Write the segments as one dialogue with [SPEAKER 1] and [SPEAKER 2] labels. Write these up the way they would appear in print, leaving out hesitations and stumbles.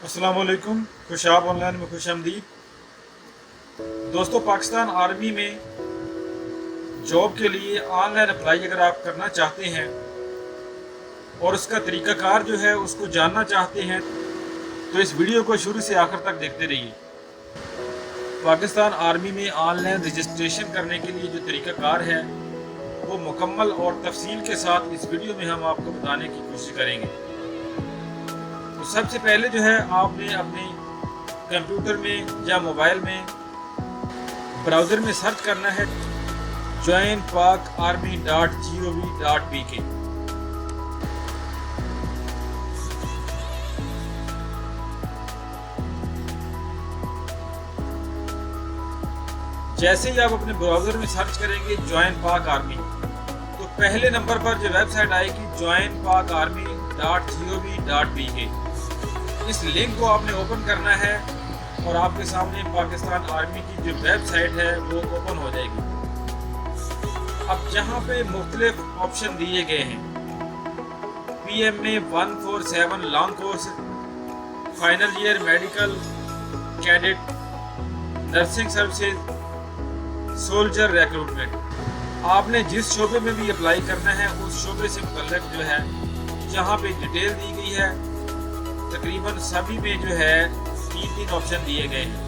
[SPEAKER 1] अस्सलाम वालेकुम। खुशाब ऑनलाइन में खुश आमदीद। दोस्तों, पाकिस्तान आर्मी में जॉब के लिए ऑनलाइन अप्लाई अगर आप करना चाहते हैं और उसका तरीक़ाकार जो है उसको जानना चाहते हैं तो इस वीडियो को शुरू से आखिर तक देखते रहिए। पाकिस्तान आर्मी में ऑनलाइन रजिस्ट्रेशन करने के लिए जो तरीक़ाकार है वो मुकम्मल और तफसील के साथ इस वीडियो में हम आपको बताने की कोशिश करेंगे। तो सबसे पहले जो है आपने अपने कंप्यूटर में या मोबाइल में ब्राउज़र में सर्च करना है joinpakarmy.gov.pk। जैसे ही आप अपने ब्राउज़र में सर्च करेंगे ज्वाइन पाक आर्मी तो पहले नंबर पर जो वेबसाइट आएगी joinpakarmy.gov.pk। इस लिंक को आपने ओपन करना है और आपके सामने पाकिस्तान आर्मी की जो वेबसाइट है वो ओपन हो जाएगी। अब जहाँ पे मुख्तलिफ ऑप्शन दिए गए हैं PMA 147 long course, final year medical cadet, nursing services, soldier recruitment. आपने जिस शोबे में भी अप्लाई करना है उस शोबे से मुतल्लिक जो है जहाँ पे डिटेल दी गई है तकरीबन सभी में जो है तीन ऑप्शन दिए गए हैं।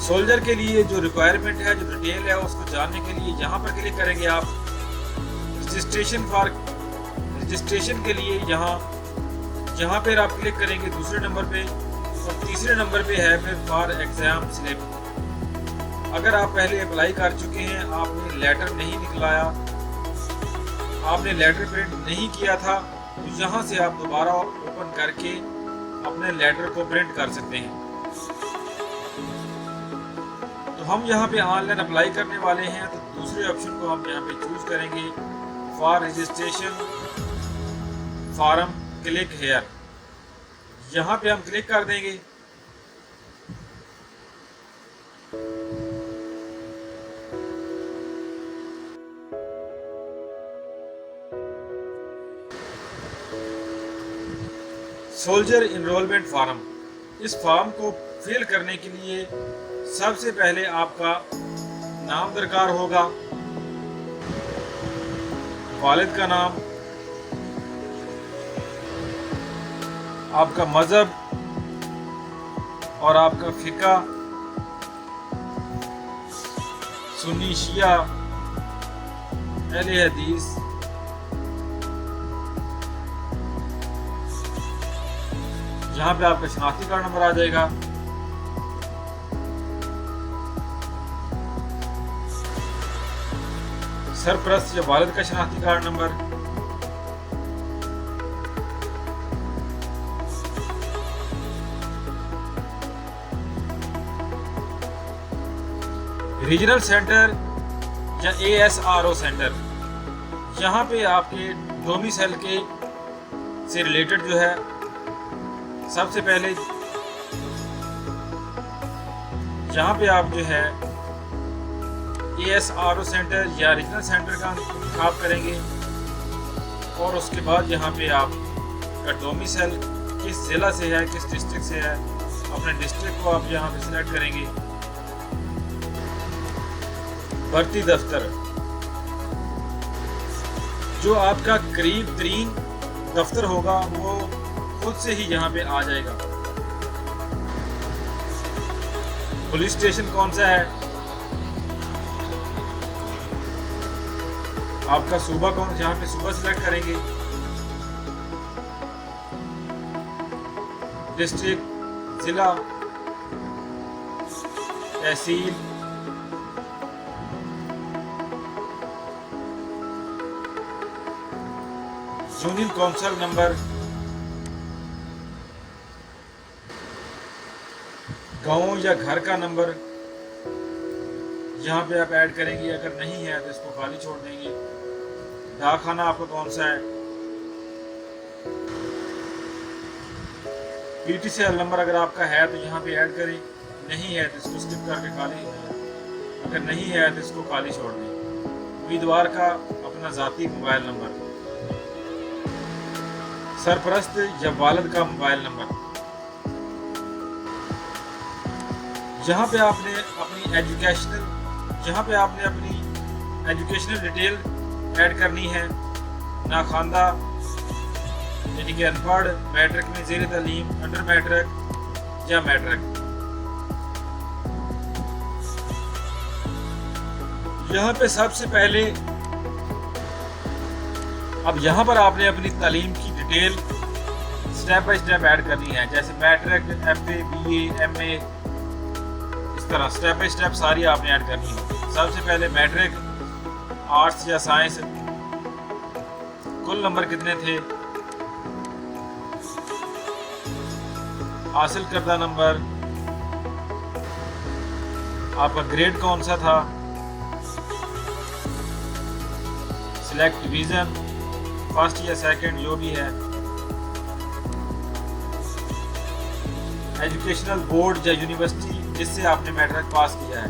[SPEAKER 1] सोल्जर के लिए जो रिक्वायरमेंट है, जो डिटेल है, उसको जानने के लिए यहाँ पर क्लिक करेंगे आप रजिस्ट्रेशन के लिए यहाँ पर आप क्लिक करेंगे दूसरे नंबर पे और तीसरे नंबर पे है फिर फॉर एग्जाम स्लिप। अगर आप पहले अप्लाई कर चुके हैं, आपने लेटर नहीं निकलाया, आपने लेटर प्रिंट नहीं किया था तो यहाँ से आप दोबारा ओपन करके अपने लेटर को प्रिंट कर सकते हैं। तो हम यहाँ पे ऑनलाइन अप्लाई करने वाले हैं तो दूसरे ऑप्शन को हम यहाँ पे चूज करेंगे for registration form, click here. यहाँ पे हम क्लिक कर देंगे। सोल्जर इनरोलमेंट फॉर्म, इस फॉर्म को फिल करने के लिए सबसे पहले आपका नाम दरकार होगा, वालिद का नाम, आपका मजहब और आपका फिका, सुन्नी शिया, अहले हदीस, यहाँ पे आपका शनाख्ती कार्ड नंबर आ जाएगा। सरपरस्त या वालिद का शनाख्ती कार्ड नंबर, रीजनल सेंटर या ASRO सेंटर, यहाँ पे आपके डोमिसाइल के से रिलेटेड जो है सबसे पहले यहाँ पे आप जो है ASRO सेंटर या रीजनल सेंटर का इंतखाब करेंगे और उसके बाद यहाँ पे आपका डोमिसाइल किस ज़िला से है, किस डिस्ट्रिक्ट से है, अपने डिस्ट्रिक्ट को आप यहाँ पे सिलेक्ट करेंगे। भर्ती दफ्तर, जो आपका करीब तरीन दफ्तर होगा वो खुद से ही यहाँ पे आ जाएगा। पुलिस स्टेशन कौन सा है, आपका सूबा कौन, यहाँ पे सूबा सिलेक्ट करेंगे, डिस्ट्रिक्ट, जिला, तहसील, यूनियन काउंसिल नंबर, गांव या घर का नंबर यहाँ पे आप ऐड करेंगे। अगर नहीं है तो इसको खाली छोड़ देंगे। डाकखाना आपका कौन सा है, PTCL नंबर अगर आपका है तो यहाँ पे ऐड करें, नहीं है तो इसको स्किप करके खाली, अगर नहीं है तो इसको खाली छोड़ दें। उम्मीदवार का अपना ज़ाती मोबाइल नंबर, सरपरस्त या वालिद का मोबाइल नंबर। यहाँ पे आपने अपनी एजुकेशनल डिटेल ऐड करनी है। नाखानदा यानी कि अनपढ़, मैट्रिक में ज़ेर तालीम, अंडर मैट्रिक या मैट्रिक। यहाँ पे सबसे पहले अब यहाँ पर आपने अपनी तालीम की detail step by step add करनी है, जैसे मैट्रिक, FA, BA, MA, इस तरह स्टेप बाय स्टेप सारी आपने ऐड करनी है। सबसे पहले मैट्रिक, आर्ट्स या साइंस, कुल नंबर कितने थे, हासिल करदा नंबर, आपका ग्रेड कौन सा था, सिलेक्ट डिवीजन, फर्स्ट या सेकंड जो भी है, एजुकेशनल बोर्ड या यूनिवर्सिटी जिससे आपने मैट्रिक पास किया है।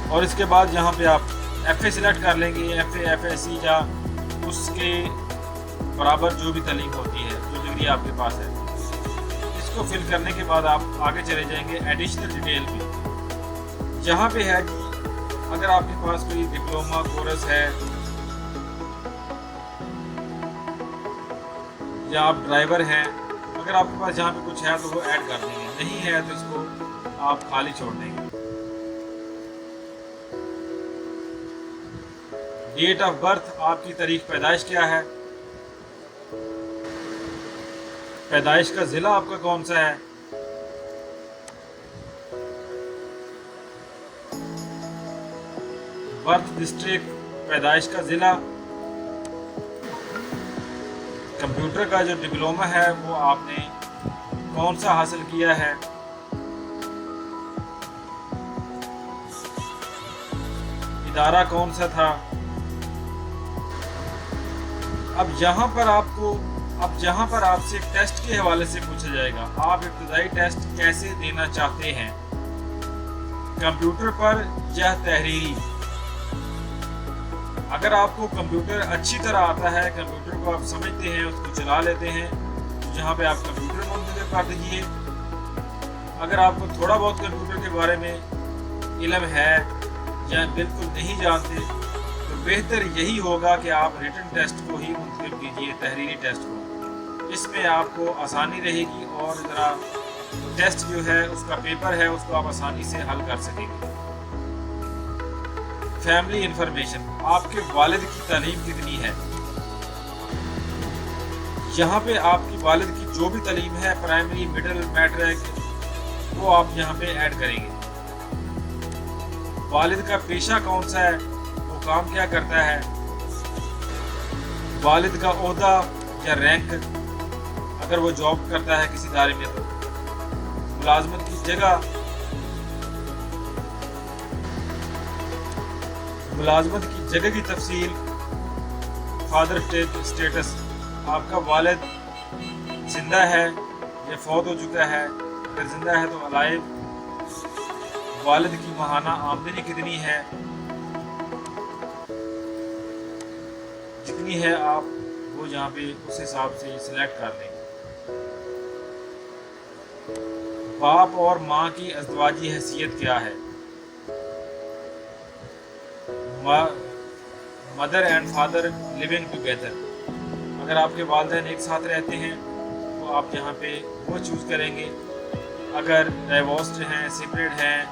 [SPEAKER 1] और इसके बाद यहाँ पे आप FA सिलेक्ट कर लेंगे, FA, FSC या उसके बराबर जो भी तालीम होती है, जो डिग्री आपके पास है। इसको फिल करने के बाद आप आगे चले जाएंगे एडिशनल डिटेल में। यहाँ पे है कि अगर आपके पास कोई डिप्लोमा कोर्स है या आप ड्राइवर हैं, अगर आपके पास जहाँ पे कुछ है तो वो ऐड कर देंगे, नहीं है तो इसको आप खाली छोड़ देंगे। डेट ऑफ बर्थ, आपकी तारीख पैदाइश क्या है, पैदाइश का जिला आपका कौन सा है, बर्थ डिस्ट्रिक्ट, पैदाइश का जिला, कंप्यूटर का जो डिप्लोमा है वो आपने कौन सा हासिल किया है, इदारा कौन सा था। अब यहाँ पर आपसे एक टेस्ट के हवाले से पूछा जाएगा, आप इब्तदाई टेस्ट कैसे देना चाहते हैं, कंप्यूटर पर या तहरीरी। अगर आपको कंप्यूटर अच्छी तरह आता है, कंप्यूटर को आप समझते हैं, उसको चला लेते हैं, तो यहाँ पे आप कंप्यूटर मुंतखब कर दीजिए। अगर आपको थोड़ा बहुत कंप्यूटर के बारे में इल्म है या बिल्कुल नहीं जानते, तो बेहतर यही होगा कि आप रिटन टेस्ट को ही मुंतखब कीजिए, तहरीरी टेस्ट को। इसमें आपको आसानी रहेगी और ज़रा टेस्ट जो है उसका पेपर है उसको आप आसानी से हल कर सकेंगे। फैमिली इंफॉर्मेशन, आपके वालिद की तालीम कितनी है। यहाँ पे आपकी वालिद की जो भी तालीम है, प्राइमरी, मिडिल, मैट्रिक, वो आप यहाँ पे ऐड करेंगे। वालिद का पेशा कौन सा है, वो काम क्या करता है, वालिद का ओहदा या रैंक, अगर वो जॉब करता है किसी इदारे में तो, मुलाजमत की जगह, मुलाजमत की जगह की तफसील, फादर स्टेटस, आपका वालिद जिंदा है या फौत हो चुका है, अगर जिंदा है तो अलाइव, वालिद की माहाना आमदनी कितनी है, जितनी है आप वो यहाँ पे उस हिसाब से सिलेक्ट कर लेंगे। बाप और माँ की अज़दवाजी हैसियत क्या है, mother and father living together, अगर आपके वालिदैन एक साथ रहते हैं तो आप यहाँ पे वो चूज़ करेंगे। अगर डाइवोर्स्ड हैं, सेपरेट हैं,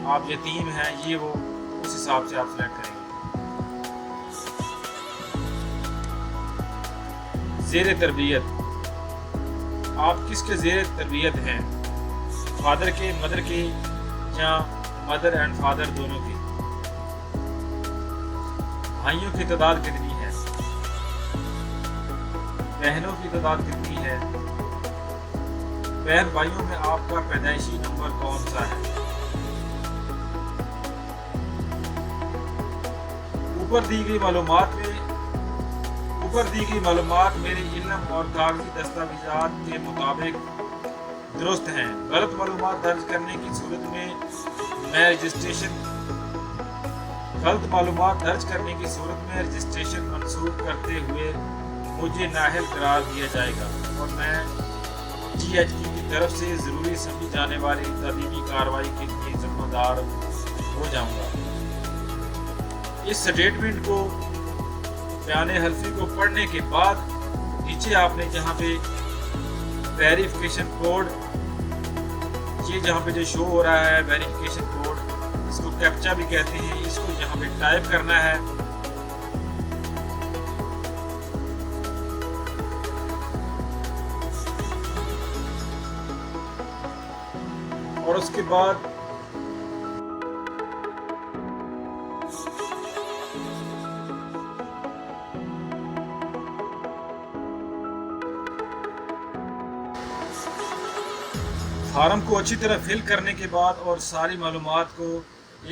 [SPEAKER 1] आप यतीम हैं, ये वो उस हिसाब से आप सेलेक्ट करेंगे। ज़ेर तरबियत, आप किसके ज़ेर तरबियत हैं, फादर के, मदर के या मदर एंड फादर दोनों के। भाइयों की तादाद कितनी है, बहनों की तादाद कितनी है, बहन भाइयों में आपका पैदाइशी नंबर कौन सा है। ऊपर दी गई मालूमात मेरे इल्म और कागजी दस्तावेजात के मुताबिक दुरुस्त हैं। गलत मालूमात दर्ज करने की सूरत में मैं रजिस्ट्रेशन मंसूख करते हुए मुझे नाअहल करार दिया जाएगा और मैं GHQ की तरफ से ज़रूरी समझी जाने वाली तदीबी कार्रवाई के लिए जिम्मेदार हो जाऊंगा। इस स्टेटमेंट को बयान हल्फी को पढ़ने के बाद नीचे आपने जहाँ पे वेरिफिकेशन कोड, ये जहाँ पे जो शो हो रहा है वेरिफिकेशन कोड, इसको कैप्चा भी कहते हैं, इसको यहाँ पे टाइप करना है। और उसके बाद फार्म को अच्छी तरह फिल करने के बाद और सारी मालूमात को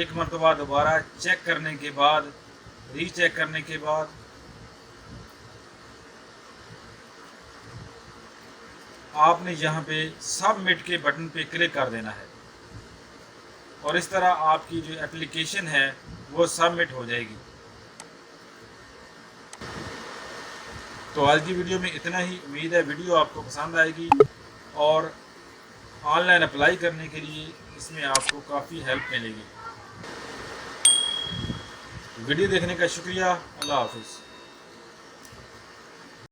[SPEAKER 1] एक मरतबा दोबारा चेक करने के बाद, रीचेक करने के बाद आपने यहाँ पे सबमिट के बटन पे क्लिक कर देना है और इस तरह आपकी जो एप्लीकेशन है वो सबमिट हो जाएगी। तो आज की वीडियो में इतना ही। उम्मीद है वीडियो आपको पसंद आएगी और ऑनलाइन अप्लाई करने के लिए इसमें आपको काफ़ी हेल्प मिलेगी। वीडियो देखने का शुक्रिया। अल्लाह हाफिज़।